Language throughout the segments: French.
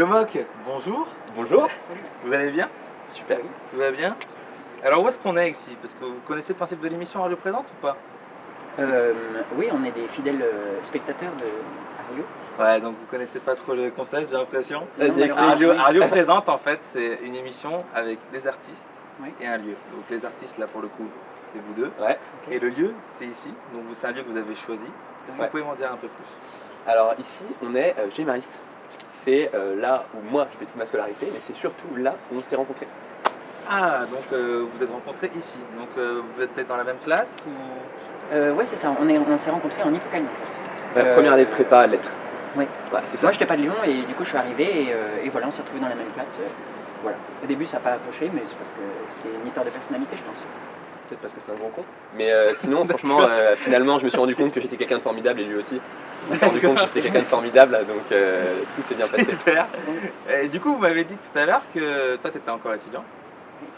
Le Moc, bonjour. Bonjour. Salut. Vous allez bien? Super. Oui. Tout va bien? Alors où est-ce qu'on est ici? Parce que vous connaissez le principe de l'émission Radio Présente ou pas? Oui, on est des fidèles spectateurs de Radio. Ouais, donc vous connaissez pas trop le concept, j'ai l'impression. Vas-y, explique. Radio Présente, en fait, c'est une émission avec des artistes Oui. et un lieu. Donc les artistes, là, pour le coup, c'est vous deux. Ouais. Ok. Et le lieu, c'est ici. Donc c'est un lieu que vous avez choisi. Est-ce que Ouais. vous pouvez m'en dire un peu plus? Alors ici, on est chez Mariste. C'est là où moi je fais toute ma scolarité, mais c'est surtout là où on s'est rencontrés. Ah, donc vous êtes rencontrés ici. Donc vous êtes peut-être dans la même classe ou... Ouais, c'est ça. On s'est rencontrés en Hippocagne en fait. Première année de prépa à lettres. Oui. Ouais, c'est ça. Moi, j'étais pas de Lyon et du coup, je suis arrivé et voilà, on s'est retrouvés dans la même classe. Voilà. Au début, ça n'a pas accroché, mais c'est parce que c'est une histoire de personnalité, je pense. Peut-être parce que c'est un grand con. Mais sinon, franchement, finalement, je me suis rendu compte que j'étais quelqu'un de formidable et lui aussi. On s'est rendu compte que j'étais quelqu'un de formidable, donc tout s'est bien passé. Super. Et du coup, vous m'avez dit tout à l'heure que toi, tu étais encore étudiant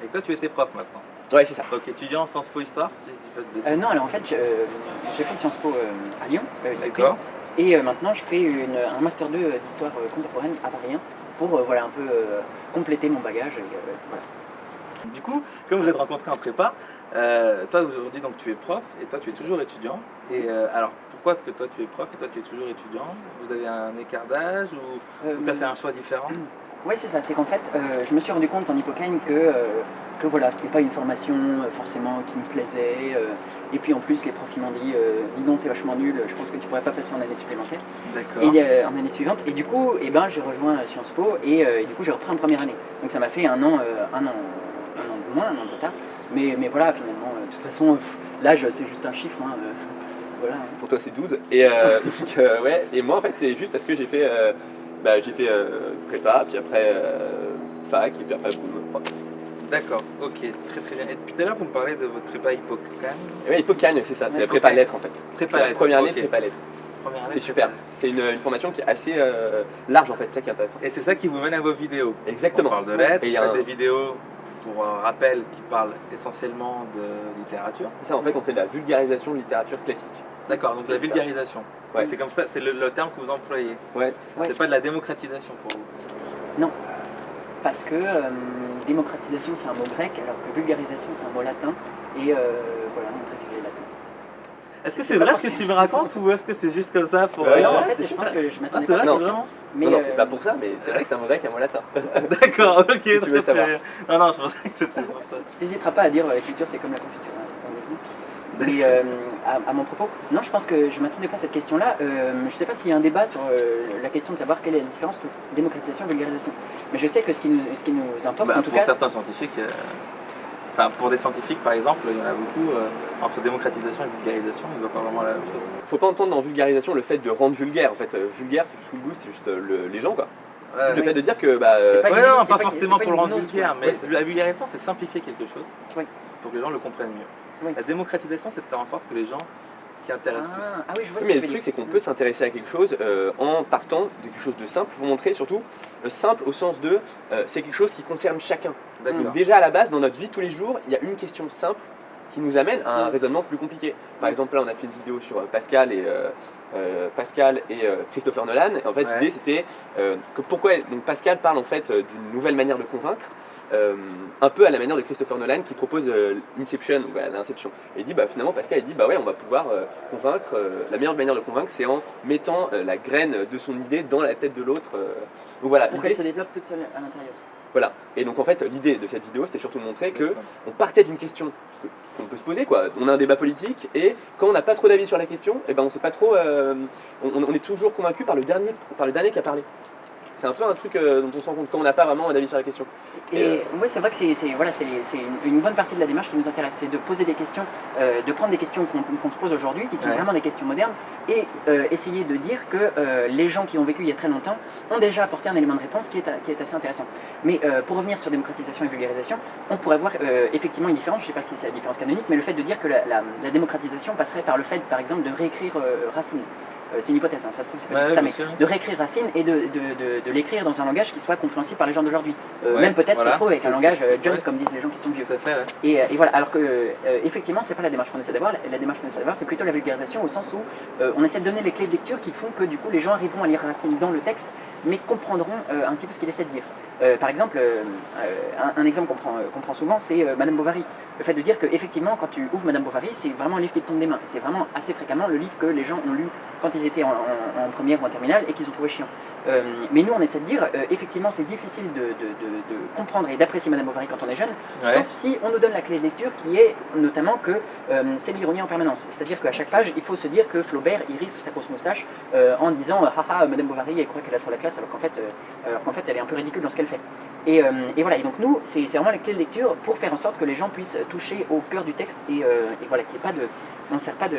et que toi, tu étais prof maintenant. Ouais, c'est ça. Donc étudiant en Sciences Po Histoire, si je dis pas de bêtises. Non, alors en fait, j'ai fait Sciences Po à Lyon. l'IUP, D'accord. Et maintenant, je fais un Master 2 d'histoire contemporaine à Paris 1 pour voilà, un peu compléter mon bagage. Et, voilà. Du coup, comme vous êtes rencontrés en prépa, toi aujourd'hui donc tu es prof et toi tu es toujours étudiant. Et alors pourquoi est-ce que toi tu es prof et toi tu es toujours étudiant? Vous avez un écart d'âge ou tu as fait un choix différent? Oui, c'est ça. C'est qu'en fait, je me suis rendu compte en Hippocagne que voilà, c'était pas une formation forcément qui me plaisait. Et puis en plus, les profs ils m'ont dit dis donc, t'es vachement nul, je pense que tu pourrais pas passer en année supplémentaire. D'accord. Et en année suivante. Et du coup, j'ai rejoint Sciences Po et du coup, j'ai repris en première année. Donc ça m'a fait un an de moins, un an de retard. Mais voilà, finalement, de toute façon, l'âge c'est juste un chiffre. Voilà. Pour toi, c'est 12. Et, donc, ouais. Et moi, en fait, c'est juste parce que j'ai fait, prépa, puis après fac, et puis après boum, prof. D'accord, ok, très très bien. Et depuis tout à l'heure vous me parlez de votre prépa Hippocagne. Et ouais, Hippocagne, c'est ça, c'est la Ouais, prépa ok. lettres en fait. Prépa C'est la lettres, première année ok. de prépa lettres. Première année C'est de super. prépa. C'est une formation qui est assez large en fait, c'est ça qui est intéressant. Et c'est ça qui vous mène à vos vidéos. Exactement. On parle de lettres, Et il vous y a faites un- des vidéos pour un rappel qui parlent essentiellement de littérature. C'est ça, en fait, on fait de la vulgarisation de littérature classique. D'accord, donc C'est la ça. vulgarisation. Ouais. C'est comme ça, c'est le terme que vous employez. Ouais, Ouais. C'est pas de la démocratisation pour vous. Non, parce que démocratisation c'est un mot grec, alors que vulgarisation c'est un mot latin. Et voilà, on préfère les latins. Est-ce que C'est c'est pas vrai ce que forcément- tu me racontes ou est-ce que c'est juste comme ça pour... Ouais, non, ouais, en fait, c'est je pense que je Ah, m'attendais c'est pas vrai, à c'est ça. vraiment... Mais, non, c'est pas pour ça, mais c'est vrai que c'est un mot grec et un mot latin. D'accord, ok, tu veux très savoir. bien. Non, je pensais que c'était pour ça. Tu n'hésiteras pas à dire la culture c'est comme la confiture. Mais à mon propos, non, je pense que je ne m'attendais pas à cette question-là. Je ne sais pas s'il y a un débat sur la question de savoir quelle est la différence entre démocratisation et vulgarisation. Mais je sais que ce qui nous importe, Bah, en tout pour cas, certains scientifiques, enfin pour des scientifiques par exemple, il y en a beaucoup, entre démocratisation et vulgarisation, ils ne voient pas vraiment la même chose. Faut pas entendre dans vulgarisation le fait de rendre vulgaire. En fait, vulgaire, c'est juste le goût, c'est juste les gens quoi. Ouais, Le fait de dire que bah, C'est pas ouais, une- non, c'est pas pas- forcément c'est pas pour le une rendre gnose, vulgaire, quoi. mais Oui. la vulgarisation c'est simplifier quelque chose Oui. pour que les gens le comprennent mieux. Oui. La démocratisation c'est de faire en sorte que les gens s'y intéressent plus. Ah oui, je vois ce mais que le tu veux truc, c'est dire. qu'on peut s'intéresser à quelque chose en partant de quelque chose de simple, pour montrer surtout simple au sens de c'est quelque chose qui concerne chacun. D'accord. Donc déjà à la base, dans notre vie tous les jours, il y a une question simple qui nous amène à un Mm. raisonnement plus compliqué. Par Mm. exemple, là, on a fait une vidéo sur Pascal et Christopher Nolan. Et en fait, Ouais. l'idée c'était que pourquoi donc Pascal parle en fait d'une nouvelle manière de convaincre. Un peu à la manière de Christopher Nolan qui propose Inception, ou l'Inception. Et il dit finalement Pascal il dit ouais on va pouvoir convaincre, la meilleure manière de convaincre c'est en mettant la graine de son idée dans la tête de l'autre. Donc voilà, Pour l'idée, qu'elle se développe toute seule à l'intérieur. voilà. Et donc en fait l'idée de cette vidéo c'était surtout de montrer que on partait d'une question qu'on peut se poser quoi. On a un débat politique et quand on n'a pas trop d'avis sur la question, et ben on sait pas trop, on est toujours convaincu par le dernier qui a parlé. C'est un peu un truc dont on se rend compte quand on n'a pas vraiment un avis sur la question. Et ouais, c'est vrai que c'est une bonne partie de la démarche qui nous intéresse, c'est de poser des questions, de prendre des questions qu'on se pose aujourd'hui, qui sont Ouais. vraiment des questions modernes, et essayer de dire que les gens qui ont vécu il y a très longtemps ont déjà apporté un élément de réponse qui est assez intéressant. Mais pour revenir sur démocratisation et vulgarisation, on pourrait voir effectivement une différence, je ne sais pas si c'est la différence canonique, mais le fait de dire que la démocratisation passerait par le fait, par exemple, de réécrire Racine. c'est une hypothèse, hein, ça se trouve c'est pas Ouais, du tout ça, bien mais sûr. de réécrire Racine et de l'écrire dans un langage qui soit compréhensible par les gens d'aujourd'hui. Ouais, Même peut-être, voilà. ça se trouve, avec C'est- un langage c'est- Jones, ouais. comme disent les gens qui sont vieux. Tout à fait, ouais. Et voilà, alors que effectivement, c'est pas la démarche qu'on essaie d'avoir. La démarche qu'on essaie d'avoir, c'est plutôt la vulgarisation au sens où on essaie de donner les clés de lecture qui font que du coup les gens arriveront à lire Racine dans le texte, mais comprendront un petit peu ce qu'il essaie de dire. Par exemple, un exemple qu'on prend souvent, c'est Madame Bovary. Le fait de dire qu'effectivement, quand tu ouvres Madame Bovary, c'est vraiment un livre qui te tombe des mains. C'est vraiment assez fréquemment le livre que les gens ont lu quand ils étaient en première ou en terminale et qu'ils ont trouvé chiant. Mais nous, on essaie de dire, effectivement, c'est difficile de comprendre et d'apprécier Madame Bovary quand on est jeune, Ouais. sauf si on nous donne la clé de lecture qui est notamment que c'est l'ironie en permanence. C'est-à-dire qu'à chaque page, il faut se dire que Flaubert, il rit sous sa grosse moustache en disant haha, Madame Bovary, elle croit qu'elle a trop la classe, alors qu'en fait, elle est un peu ridicule dans ce qu'elle fait. Et voilà, et donc nous, c'est vraiment la clé de lecture pour faire en sorte que les gens puissent toucher au cœur du texte et voilà, qu'il n'y ait pas de. On ne sert pas de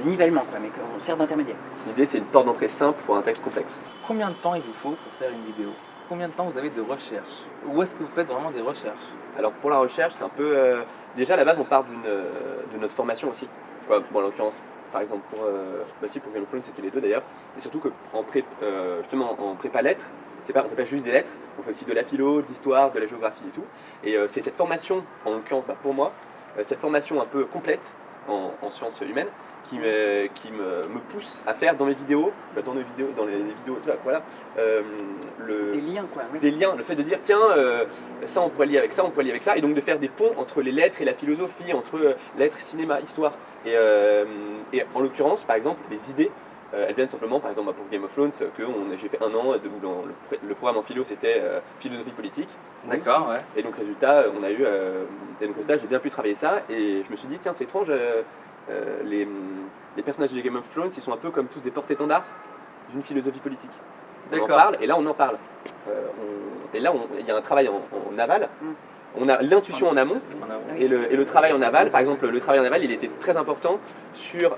nivellement, quoi, mais qu'on sert d'intermédiaire. L'idée, c'est une porte d'entrée simple pour un texte complexe. Combien de temps il vous faut pour faire une vidéo? Combien de temps vous avez de recherche? Où est-ce que vous faites vraiment des recherches? Alors pour la recherche, c'est un peu... déjà à la base, on part de notre formation aussi. Quoi, bon, en l'occurrence, par exemple, pour Game of Thrones, c'était les deux d'ailleurs. Et surtout justement en prépa lettres, on ne fait pas juste des lettres, on fait aussi de la philo, de l'histoire, de la géographie et tout. Et c'est cette formation, en l'occurrence pour moi, cette formation un peu complète en sciences humaines, qui me pousse à faire dans mes vidéos, dans les vidéos, tu vois, voilà, Des liens, quoi. Oui. des liens, le fait de dire tiens, ça on pourrait lier avec ça, on pourrait lier avec ça, et donc de faire des ponts entre les lettres et la philosophie, entre lettres, cinéma, histoire. Et en l'occurrence, par exemple, les idées, elles viennent simplement, par exemple pour Game of Thrones, j'ai fait un an où dans le programme en philo c'était philosophie politique. D'accord, ouais. Et donc résultat, j'ai bien pu travailler ça, et je me suis dit tiens, c'est étrange. Les personnages de Game of Thrones, ils sont un peu comme tous des porte-étendards d'une philosophie politique. On en D'accord. parle, et là on en parle. Et là, il y a un travail en aval. On a l'intuition en amont On a- et le travail en aval. Par exemple, le travail en aval, il était très important sur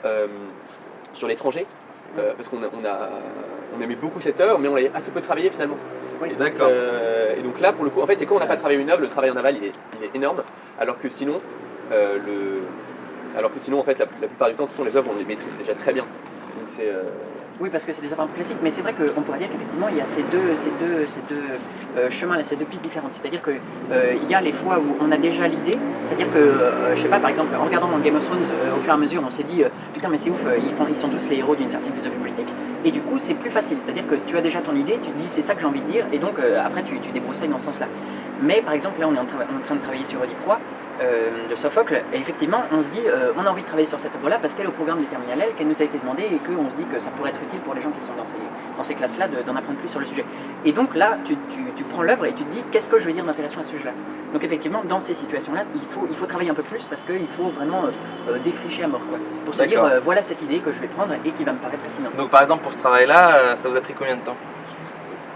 l'étranger. Parce qu'on aimait beaucoup cette œuvre, mais on l'avait assez peu travaillé finalement. Oui. Et donc, D'accord. et donc là, pour le coup, en fait, c'est quand on n'a pas travaillé une œuvre, le travail en aval, il est énorme. Alors que sinon, en fait, la plupart du temps, de toute façon, les œuvres, on les maîtrise déjà très bien. Donc c'est... Oui, parce que c'est des œuvres un peu classiques, mais c'est vrai qu'on pourrait dire qu'effectivement, il y a ces deux chemins, là, ces deux pistes différentes. C'est-à-dire qu'il y a les fois où on a déjà l'idée, c'est-à-dire que, je sais pas, par exemple, en regardant Game of Thrones, au fur et à mesure, on s'est dit, putain, mais c'est ouf, ils sont tous les héros d'une certaine philosophie politique, et du coup, c'est plus facile. C'est-à-dire que tu as déjà ton idée, tu te dis, c'est ça que j'ai envie de dire, et donc, après, tu débroussailles dans ce sens-là. Mais par exemple, là, on est en train de travailler sur Oedipe Roi, de Sophocle, et effectivement, on se dit, on a envie de travailler sur cette œuvre-là parce qu'elle est au programme des terminales, qu'elle nous a été demandée et qu'on se dit que ça pourrait être utile pour les gens qui sont dans ces classes-là d'en apprendre plus sur le sujet. Et donc là, tu prends l'œuvre et tu te dis, qu'est-ce que je vais dire d'intéressant à ce sujet-là? Donc effectivement, dans ces situations-là, il faut travailler un peu plus parce qu'il faut vraiment défricher à mort, quoi, pour se dire, D'accord. voilà cette idée que je vais prendre et qui va me paraître pertinente. Donc par exemple pour ce travail-là, ça vous a pris combien de temps?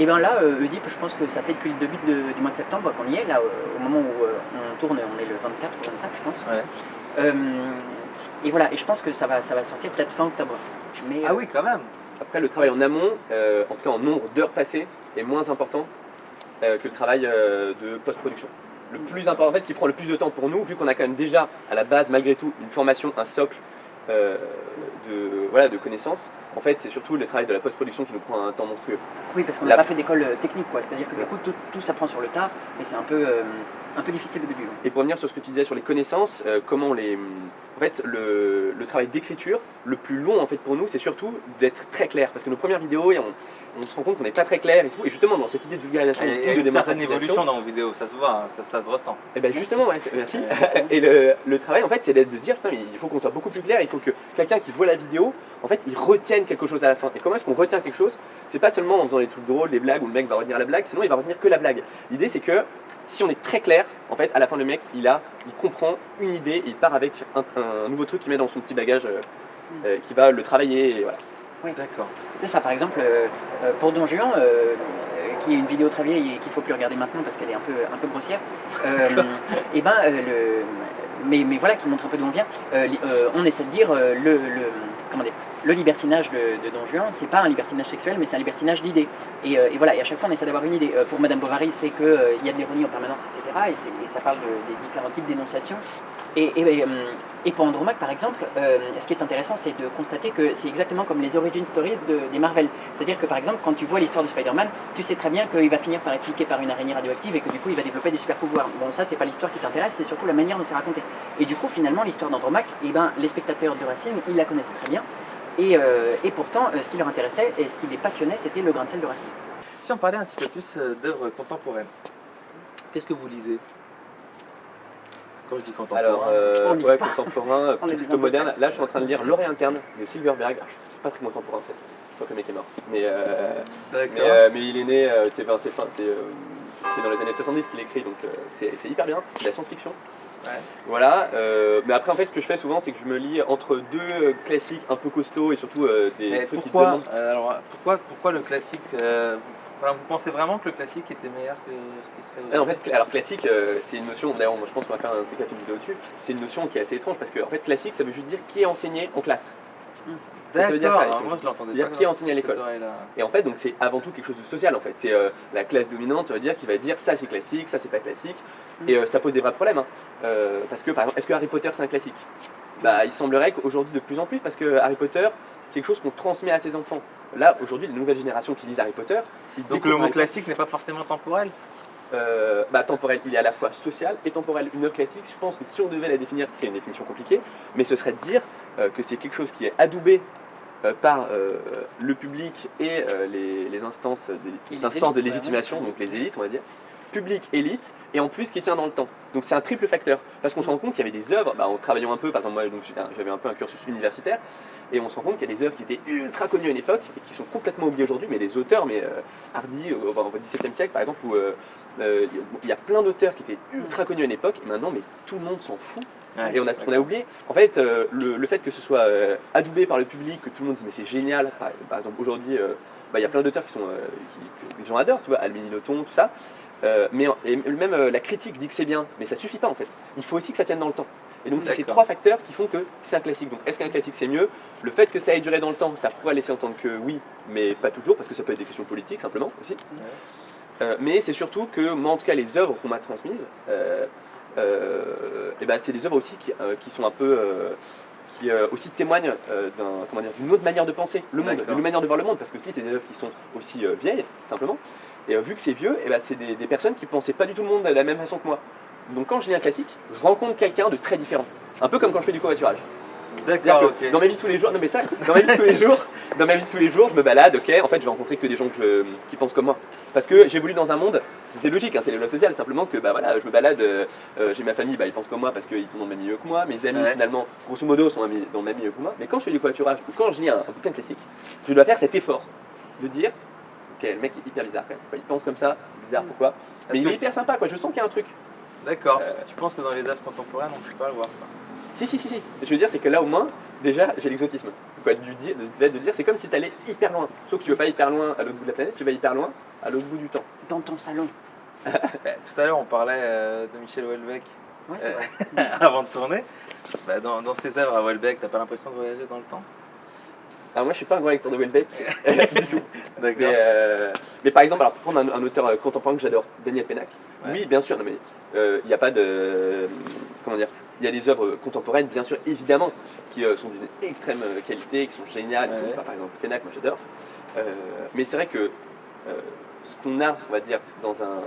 Et bien là, Oedipe, je pense que ça fait depuis le début du mois de septembre qu'on y est, là, au moment où on tourne, on est le 24 ou 25, je pense. Ouais. Et voilà, et je pense que ça va sortir peut-être fin octobre. Mais, Ah oui, quand même. Après, le travail en amont, en tout cas en nombre d'heures passées, est moins important que le travail de post-production. Le plus important, en fait, ce qui prend le plus de temps pour nous, vu qu'on a quand même déjà à la base, malgré tout, une formation, un socle de connaissances, en fait, c'est surtout le travail de la post-production qui nous prend un temps monstrueux. Oui, parce qu'on n'a pas fait d'école technique, quoi. C'est-à-dire que du coup, tout s'apprend sur le tas, et c'est un peu difficile au début. Ouais. Et pour revenir sur ce que tu disais sur les connaissances, en fait, le travail d'écriture, le plus long en fait pour nous, c'est surtout d'être très clair. Parce que nos premières vidéos, on se rend compte qu'on n'est pas très clair et tout. Et justement, dans cette idée de vulgarisation, Il y a de une certaine démocratisation, évolution dans vos vidéos, ça se voit, hein, ça se ressent. et bien justement, ouais, merci. Et le travail, en fait, c'est de se dire, putain, il faut qu'on soit beaucoup plus clair, il faut que quelqu'un qui voit la vidéo, en fait, il retienne quelque chose à la fin. Et comment est-ce qu'on retient quelque chose? C'est pas seulement en faisant des trucs drôles, des blagues, où le mec va retenir la blague, sinon il va retenir que la blague. L'idée, c'est que si on est très clair, en fait, à la fin, le mec, il comprend une idée, et il part avec un nouveau truc qu'il met dans son petit bagage, qui va le travailler, et voilà. Oui. D'accord. C'est ça, par exemple, pour Don Juan, qui est une vidéo très vieille et qu'il ne faut plus regarder maintenant parce qu'elle est un peu grossière, et ben, mais voilà, qui montre un peu d'où on vient, on essaie de dire comment dire, le libertinage de Don Juan, c'est pas un libertinage sexuel, mais c'est un libertinage d'idées. Et voilà, et à chaque fois on essaie d'avoir une idée. Pour Madame Bovary, c'est qu'il y a de l'ironie en permanence, etc. Et ça parle des différents types d'énonciations. Et pour Andromaque, par exemple, ce qui est intéressant, c'est de constater que c'est exactement comme les origin stories des Marvel. C'est-à-dire que, par exemple, quand tu vois l'histoire de Spider-Man, tu sais très bien qu'il va finir par être piqué par une araignée radioactive et que du coup, il va développer des super pouvoirs. Bon, ça, c'est pas l'histoire qui t'intéresse, c'est surtout la manière dont c'est raconté. Et du coup, finalement, l'histoire d'Andromaque, eh ben, les spectateurs de Racine, ils la connaissaient très bien. Et pourtant, ce qui leur intéressait et ce qui les passionnait, c'était le grain de sel de Racine. Si on parlait un petit peu plus d'œuvres contemporaines, qu'est-ce que vous lisez? Quand je dis contemporain, on lit ouais, pas. contemporain, On est des plutôt moderne. Là, je suis en train de lire L'Orée interne de Silverberg. Alors, je suis pas très contemporain en fait. Je crois que le mec est mort. Mais il est né, c'est dans les années 70 qu'il écrit, donc c'est hyper bien. C'est de la science-fiction. Ouais. Voilà. Mais après, en fait, ce que je fais souvent, c'est que je me lis entre deux classiques un peu costauds et surtout des Mais trucs qui pourquoi, demandent. alors, pourquoi le classique vous pensez vraiment que le classique était meilleur que ce qui se fait En aujourd'hui? fait, alors classique, c'est une notion, d'ailleurs moi je pense qu'on va faire un TK vidéo dessus, c'est une notion qui est assez étrange parce que en fait classique ça veut juste dire qui est enseigné en classe. Ça veut dire ça, D'accord, moi je l'entendais C'est-à-dire pas qui dans enseigne à cette l'école. oreille-là. Et en fait donc c'est avant tout quelque chose de social en fait, c'est la classe dominante, ça veut dire qu'il va dire ça c'est classique, ça c'est pas classique, et ça pose des vrais problèmes, hein. Parce que par exemple, est-ce que Harry Potter c'est un classique? Bah il semblerait qu'aujourd'hui de plus en plus, parce que Harry Potter c'est quelque chose qu'on transmet à ses enfants. Là aujourd'hui les nouvelles générations qui lisent Harry Potter, ils Donc le découvrent mot Harry Potter. classique n'est pas forcément temporel? Temporel, il est à la fois social et temporel. Une œuvre classique, je pense que si on devait la définir, c'est une définition compliquée, mais ce serait de dire que c'est quelque chose qui est adoubé par le public et les instances, les instances de élites, légitimation, ouais. donc les élites, on va dire, public, élite, et en plus qui tient dans le temps. Donc c'est un triple facteur, parce qu'on se rend compte qu'il y avait des œuvres, en travaillant un peu, par exemple moi j'avais un peu un cursus universitaire, et on se rend compte qu'il y a des œuvres qui étaient ultra connues à une époque et qui sont complètement oubliées aujourd'hui, mais les auteurs, Hardy, au XVIIe siècle par exemple, où il y a plein d'auteurs qui étaient ultra connus à une époque, et maintenant mais tout le monde s'en fout. Ouais, Et on a oublié, en fait, le fait que ce soit adoubé par le public, que tout le monde dise mais c'est génial, par exemple aujourd'hui, il y a plein d'auteurs que les gens adorent, tu vois, Almini Nothomb, tout ça, et même la critique dit que c'est bien, mais ça suffit pas en fait, il faut aussi que ça tienne dans le temps. Et donc c'est ces D'accord. trois facteurs qui font que c'est un classique. Donc est-ce qu'un classique c'est mieux? Le fait que ça ait duré dans le temps, ça pourrait laisser entendre que oui, mais pas toujours, parce que ça peut être des questions politiques simplement aussi. Mais c'est surtout que moi en tout cas les œuvres qu'on m'a transmises, c'est des œuvres aussi qui sont un peu qui aussi témoignent d'une autre manière de penser le monde, D'accord. d'une manière de voir le monde, parce que si c'est des œuvres qui sont aussi vieilles simplement, et vu que c'est vieux, c'est des personnes qui pensaient pas du tout le monde de la même façon que moi. Donc quand je lis un classique, je rencontre quelqu'un de très différent, un peu comme quand je fais du covoiturage. D'accord, C'est-à-dire que ok. dans ma vie de tous les jours, non mais ça, dans ma vie de tous les jours, je me balade, ok, en fait je vais rencontrer que des gens qui pensent comme moi. Parce que j'évolue dans un monde, c'est logique, hein, c'est les lois sociales, simplement que je me balade, j'ai ma famille, ils pensent comme moi parce qu'ils sont dans le même milieu que moi, mes amis Ouais. finalement, grosso modo, sont dans le même milieu que moi, mais quand je fais du covoiturage ou quand je lis un bouquin classique, je dois faire cet effort de dire, ok, le mec est hyper bizarre quand même, il pense comme ça, c'est bizarre, pourquoi? Mais il est hyper sympa, quoi, je sens qu'il y a un truc. D'accord, parce que tu penses que dans les œuvres contemporaines on ne peut pas le voir ça. Si. Je veux dire, c'est que là au moins, déjà, j'ai l'exotisme. Quoi, de dire, c'est comme si tu allais hyper loin. Sauf que tu veux pas hyper loin à l'autre bout de la planète, tu vas hyper loin à l'autre bout du temps. Dans ton salon. Tout à l'heure on parlait de Michel Houellebecq Ouais, c'est vrai. avant de tourner. Dans ses œuvres à Houellebecq, t'as pas l'impression de voyager dans le temps? Alors moi, je suis pas un grand lecteur de Houellebecq du tout. D'accord. Mais par exemple, alors, pour prendre un auteur contemporain que j'adore, Daniel Pennac. Ouais. Oui, bien sûr, non, mais il n'y a pas de... Comment dire? Il y a des œuvres contemporaines, bien sûr, évidemment, qui sont d'une extrême qualité, qui sont géniales. Ouais. Par exemple, Pennac, moi j'adore. Mais c'est vrai que ce qu'on a, on va dire, dans un...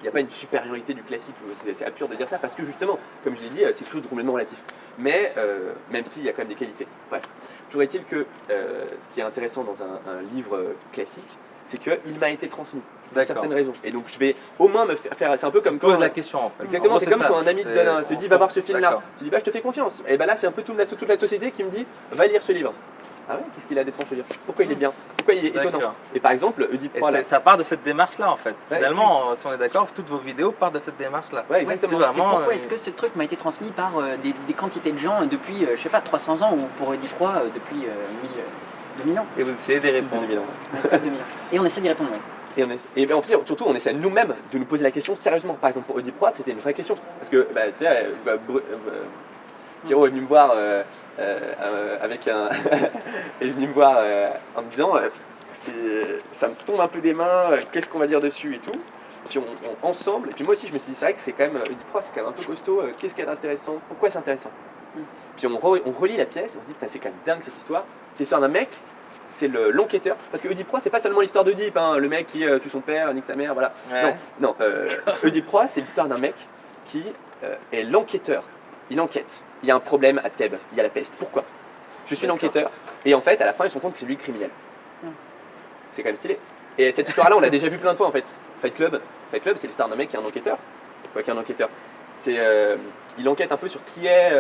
Il n'y a pas une supériorité du classique, c'est absurde de dire ça, parce que justement, comme je l'ai dit, c'est quelque chose de complètement relatif. Mais même s'il y a quand même des qualités. Bref, toujours est-il que ce qui est intéressant dans un livre classique, c'est qu'il m'a été transmis pour D'accord. certaines raisons. Et donc je vais au moins me faire... C'est un peu comme Tu poses quand... la question en fait. Exactement, En c'est gros, comme quand un ami te te dit va voir ce film-là. D'accord. Tu dis bah je te fais confiance. Et bah là c'est un peu toute la société qui me dit va lire ce livre. Ah ouais, qu'est-ce qu'il a d'étrange à dire? Pourquoi il est bien? Pourquoi il est étonnant? D'accord. Et par exemple, Oedipe Et Roi, là. ça part de cette démarche-là en fait. Ouais. Finalement, si on est d'accord, toutes vos vidéos partent de cette démarche-là. Ouais, Ouais, exactement. c'est c'est vraiment, pourquoi est-ce que ce truc m'a été transmis par des quantités de gens depuis, je sais pas, 300 ans ou pour Oedipe Roi depuis 2000 ans. Et vous essayez d'y répondre. Évidemment. Ouais, plus de 2000 ans. Et on essaie d'y répondre, ouais. Et en fait, surtout, on essaie nous-mêmes de nous poser la question sérieusement. Par exemple, pour Oedipe Roi, c'était une vraie question. Parce que, Pierrot est venu me voir avec un est venu me voir en me disant ça me tombe un peu des mains, qu'est-ce qu'on va dire dessus et tout. Puis ensemble, et puis moi aussi je me suis dit c'est vrai que c'est quand même Oedipe c'est quand même un peu costaud, qu'est-ce qu'il y a d'intéressant, pourquoi c'est intéressant. Puis on relit la pièce, on se dit putain c'est quand même dingue cette histoire. C'est l'histoire d'un mec, c'est l'enquêteur. Parce que Oedipe c'est pas seulement l'histoire d'Oedipe, hein, le mec qui tue son père, nique sa mère, voilà. Ouais. Non, Oedipe c'est l'histoire d'un mec qui est l'enquêteur. Il enquête. Il y a un problème à Thèbes, il y a la peste. Pourquoi? Je suis l'enquêteur. Et en fait, à la fin, ils se rendent compte que c'est lui le criminel. C'est quand même stylé. Et cette histoire-là, on l'a déjà vu plein de fois en fait. Fight Club, c'est l'histoire d'un mec qui est un enquêteur. Quoi qu'un enquêteur. Il enquête un peu sur qui est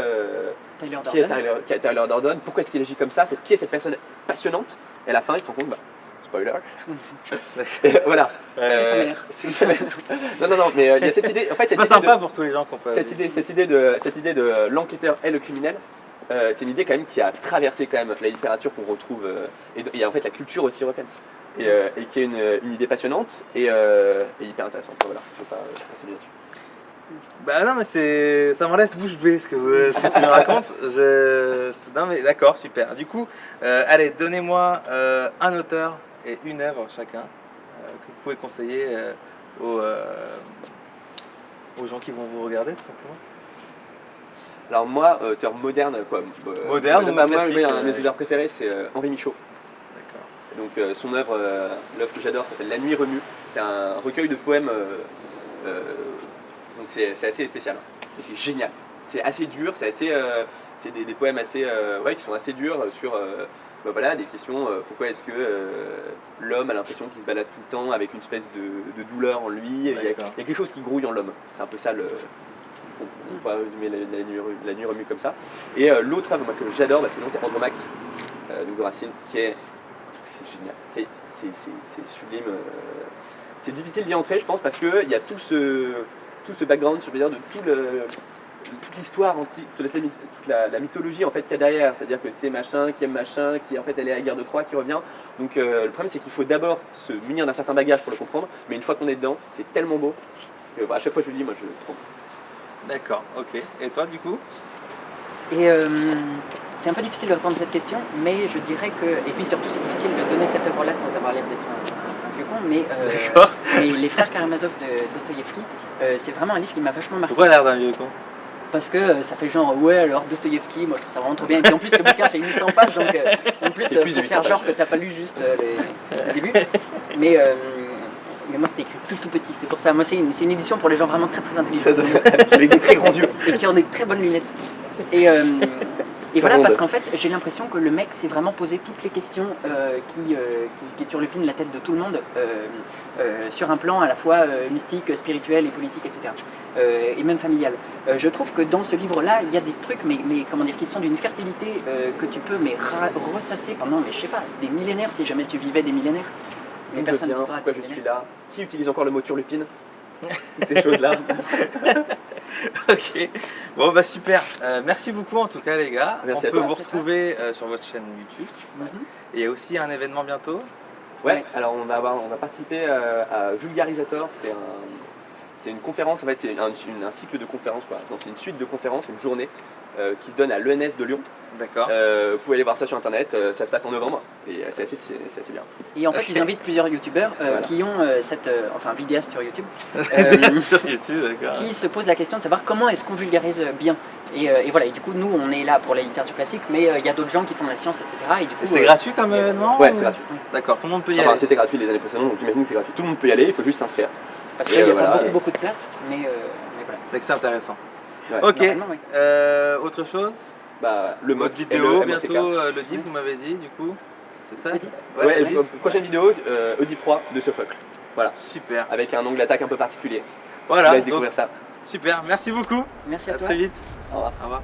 Tyler Durden, pourquoi est-ce qu'il agit comme ça, qui est cette personne passionnante. Et à la fin, ils se rendent compte, spoiler. Et voilà. C'est sa mère. Non, mais il y a cette idée. En fait, C'est pas sympa pour tous les gens qu'on peut. Cette idée de l'enquêteur et le criminel. C'est une idée quand même qui a traversé quand même la littérature qu'on retrouve et en fait la culture aussi européenne et qui est une idée passionnante et hyper intéressante. Voilà, je vais pas continuer là-dessus. Bah non mais ça m'en laisse bouche bée ce que tu me racontes. Non mais d'accord, super. Du coup, allez, donnez-moi un auteur et une œuvre chacun que vous pouvez conseiller aux gens qui vont vous regarder tout simplement. Alors moi, auteur moderne quoi. Moderne ou moi, classique, un de mes auteurs préférés c'est Henri Michaud. D'accord. Donc son œuvre, l'œuvre que j'adore s'appelle La Nuit remue. C'est un recueil de poèmes. Donc c'est assez spécial. Et c'est génial. C'est assez dur. C'est des poèmes assez qui sont assez durs sur voilà, des questions. Pourquoi est-ce que l'homme a l'impression qu'il se balade tout le temps avec une espèce de douleur en lui. Il y a quelque chose qui grouille en l'homme. C'est un peu ça on pourrait résumer la nuit remue comme ça. Et l'autre œuvre que j'adore, sinon c'est Andromaque de Racine, qui est c'est génial. C'est sublime. C'est difficile d'y entrer, je pense, parce qu'il y a tout ce background, je veux dire, de toute l'histoire antique, toute la mythologie en fait qu'il y a derrière. C'est-à-dire que c'est machin, qui aime machin, qui en fait elle est à la guerre de Troie, qui revient. Donc le problème c'est qu'il faut d'abord se munir d'un certain bagage pour le comprendre, mais une fois qu'on est dedans, c'est tellement beau que à chaque fois que je le lis, moi je trompe. D'accord, ok. Et toi du coup? Et c'est un peu difficile de répondre à cette question, mais je dirais que. Et puis surtout, c'est difficile de donner cette œuvre-là sans avoir l'air d'être un vieux con, mais Les Frères Karamazov de Dostoïevski, c'est vraiment un livre qui m'a vachement marqué. Pourquoi l'air d'un vieux con? Parce que ça fait genre, ouais, alors Dostoïevski, moi je trouve ça vraiment trop bien. Et puis en plus, le bouquin fait 800 pages, donc en plus, faut faire genre que t'as pas lu juste le début. Mais moi c'était écrit tout petit, c'est pour ça. Moi c'est une édition pour les gens vraiment très très intelligents. Avec des très grands yeux. Et qui ont des très bonnes lunettes. Et voilà, parce qu'en fait j'ai l'impression que le mec s'est vraiment posé toutes les questions qui turlupinent la tête de tout le monde sur un plan à la fois mystique, spirituel et politique, etc. Et même familial. Je trouve que dans ce livre-là, il y a des trucs, mais comment dire, qui sont d'une fertilité que tu peux ressasser pendant, je sais pas, des millénaires si jamais tu vivais des millénaires. Mais personne ne pourquoi je suis là. Qui utilise encore le mot turlupine? Toutes ces choses-là. Ok, bon super, merci beaucoup en tout cas les gars. Merci on à peut toi. vous retrouver sur votre chaîne YouTube. Et il y a aussi un événement bientôt. Ouais, alors on va participer à Vulgarisator, c'est une conférence, en fait c'est un cycle de conférences quoi. C'est une suite de conférences, une journée qui se donne à l'ENS de Lyon. D'accord. Vous pouvez aller voir ça sur internet, ça se passe en novembre, c'est assez bien. Et en fait ils invitent plusieurs youtubeurs qui ont enfin vidéastes sur YouTube, sur YouTube, d'accord. qui se posent la question de savoir comment est-ce qu'on vulgarise bien. Et voilà, et du coup nous on est là pour la littérature classique, mais il y a d'autres gens qui font la science, etc. Et du coup, C'est gratuit comme événement? Ouais, c'est gratuit. D'accord, tout le monde peut y Enfin, aller. c'était gratuit les années précédentes, donc j'imagine que c'est gratuit. Tout le monde peut y aller, il faut juste s'inscrire. parce qu'il n'y a voilà, pas beaucoup de place, mais voilà. Mais que c'est intéressant. Ouais. Ok, Normalement, oui. autre chose? Le mode vidéo, MOCK. bientôt, l'Oedipe, vous m'avez dit, du coup, c'est ça? Oedipe. Ouais, Oedipe. prochaine vidéo, Oedipe Roi de Sophocle. Voilà, Super. avec un angle d'attaque un peu particulier. Je Voilà, vous laisse donc, découvrir ça. super, merci beaucoup. Merci à toi. très vite. Au revoir. Au revoir.